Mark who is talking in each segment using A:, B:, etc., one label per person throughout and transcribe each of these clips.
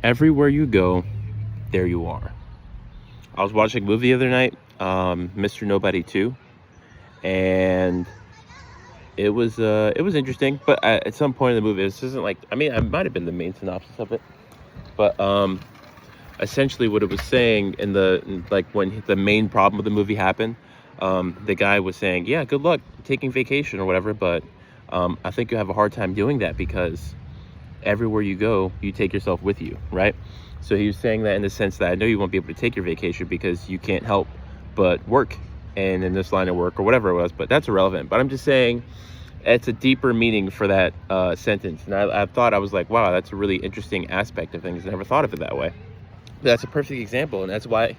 A: Everywhere you go, there you are. I was watching a movie the other night, Mr. Nobody 2, and it was interesting. But at some point in the movie, this isn't like, I mean, it might have been the main synopsis of it, but essentially what it was saying like when the main problem of the movie happened, the guy was saying, yeah, good luck taking vacation or whatever, but I think you have a hard time doing that because everywhere you go, you take yourself with you, right? So he was saying that in the sense that I know you won't be able to take your vacation because you can't help but work and in this line of work or whatever it was, but that's irrelevant. But I'm just saying it's a deeper meaning for that sentence. And I thought, I was like, wow, that's a really interesting aspect of things. I never thought of it that way. That's a perfect example. And that's why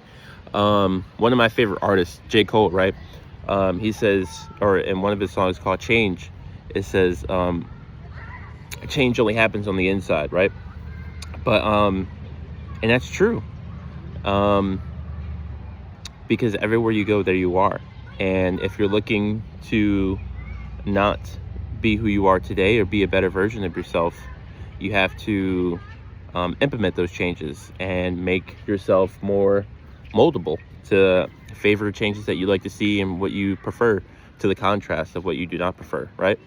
A: one of my favorite artists, J. Cole, right? He says, or in one of his songs called Change, it says, change only happens on the inside, right? But and that's true, because everywhere you go, there you are. And if you're looking to not be who you are today or be a better version of yourself, you have to implement those changes and make yourself more moldable to favor changes that you like to see and what you prefer, to the contrast of what you do not prefer, right?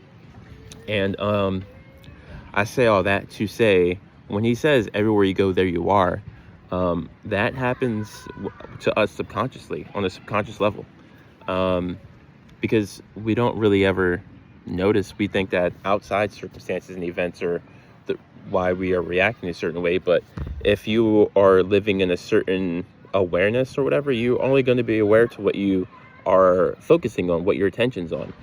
A: And I say all that to say, when he says everywhere you go, there you are, that happens to us subconsciously, on a subconscious level, because we don't really ever notice. We think that outside circumstances and events are why we are reacting a certain way. But if you are living in a certain awareness or whatever, you're only going to be aware to what you are focusing on, what your attention's on.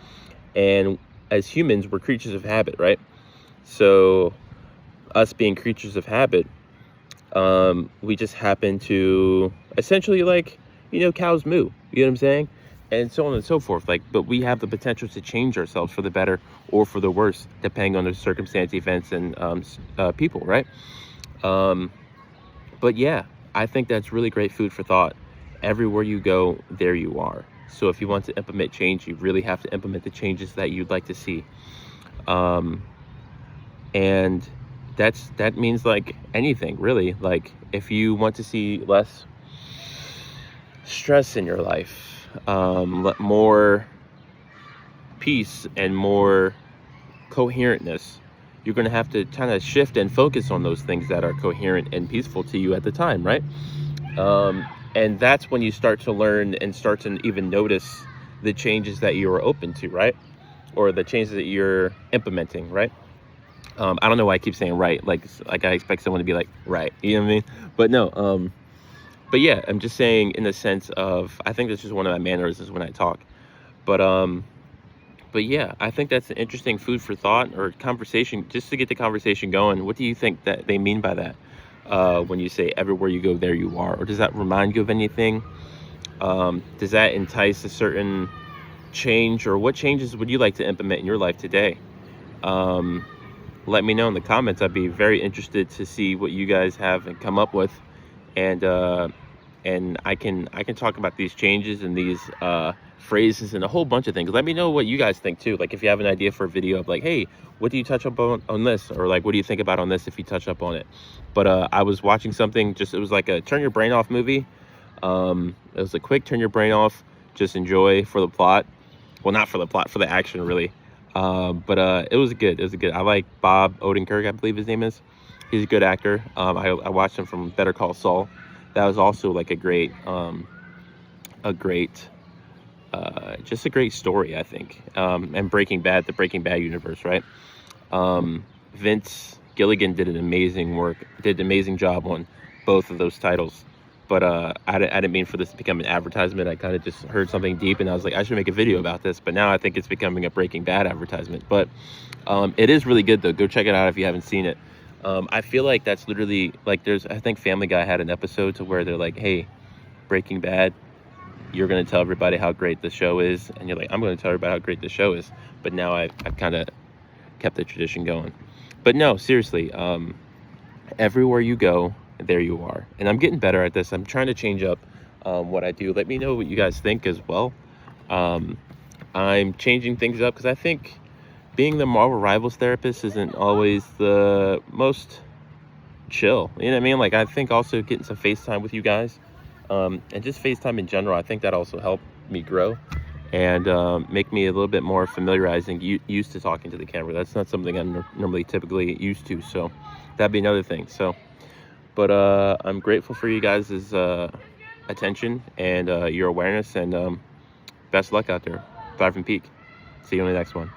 A: And as humans, we're creatures of habit, right? So us being creatures of habit, we just happen to essentially, like, cows moo, you know what I'm saying? And so on and so forth. Like, but we have the potential to change ourselves for the better or for the worse, depending on the circumstance, events, and people, right? But yeah, I think that's really great food for thought. Everywhere you go, there you are. So if you want to implement change, you really have to implement the changes that you'd like to see. And that means like anything, really. Like, if you want to see less stress in your life, more peace and more coherentness, you're going to have to kind of shift and focus on those things that are coherent and peaceful to you at the time, right? And that's when you start to learn and start to even notice the changes that you are open to, right? Or the changes that you're implementing, right? I don't know why I keep saying right, like I expect someone to be like, right, you know what I mean? But no, but yeah, I'm just saying in the sense of, I think that's just one of my mannerisms when I talk. But yeah, I think that's an interesting food for thought or conversation, just to get the conversation going. What do you think that they mean by that? When you say everywhere you go, there you are, or does that remind you of anything? Does that entice a certain change, or what changes would you like to implement in your life today? Let me know in the comments. I'd be very interested to see what you guys have and come up with, and I can talk about these changes and these phrases and a whole bunch of things. Let me know what you guys think too. Like, if you have an idea for a video of like, hey, what do you touch up on this, or like, what do you think about on this if you touch up on it? But I was watching something, it was like a turn your brain off movie. It was a quick turn your brain off, just enjoy for the plot. Well, not for the plot, for the action, really. But it was good. I like Bob Odenkirk, I believe his name is. He's a good actor. I watched him from Better Call Saul. That was also like just a great story, I think. And Breaking Bad, the Breaking Bad universe, right? Vince Gilligan did an amazing job on both of those titles. But I didn't mean for this to become an advertisement. I kind of just heard something deep, and I was like, I should make a video about this. But now I think it's becoming a Breaking Bad advertisement. But it is really good, though. Go check it out if you haven't seen it. I feel like that's literally, like, I think Family Guy had an episode to where they're like, hey, Breaking Bad, you're going to tell everybody how great the show is. And you're like, I'm going to tell everybody how great the show is. But now I've kind of kept the tradition going. But no, seriously, everywhere you go, there you are. And I'm getting better at this. I'm trying to change up what I do. Let me know what you guys think as well. I'm changing things up because I think being the Marvel Rivals therapist isn't always the most chill. You know what I mean? Like, I think also getting some FaceTime with you guys, and just FaceTime in general, I think that also helped me grow and make me a little bit more familiarizing, used to talking to the camera. That's not something I'm normally typically used to. So that'd be another thing. So, but I'm grateful for you guys' attention and your awareness, and best luck out there. Thrive and Peak. See you on the next one.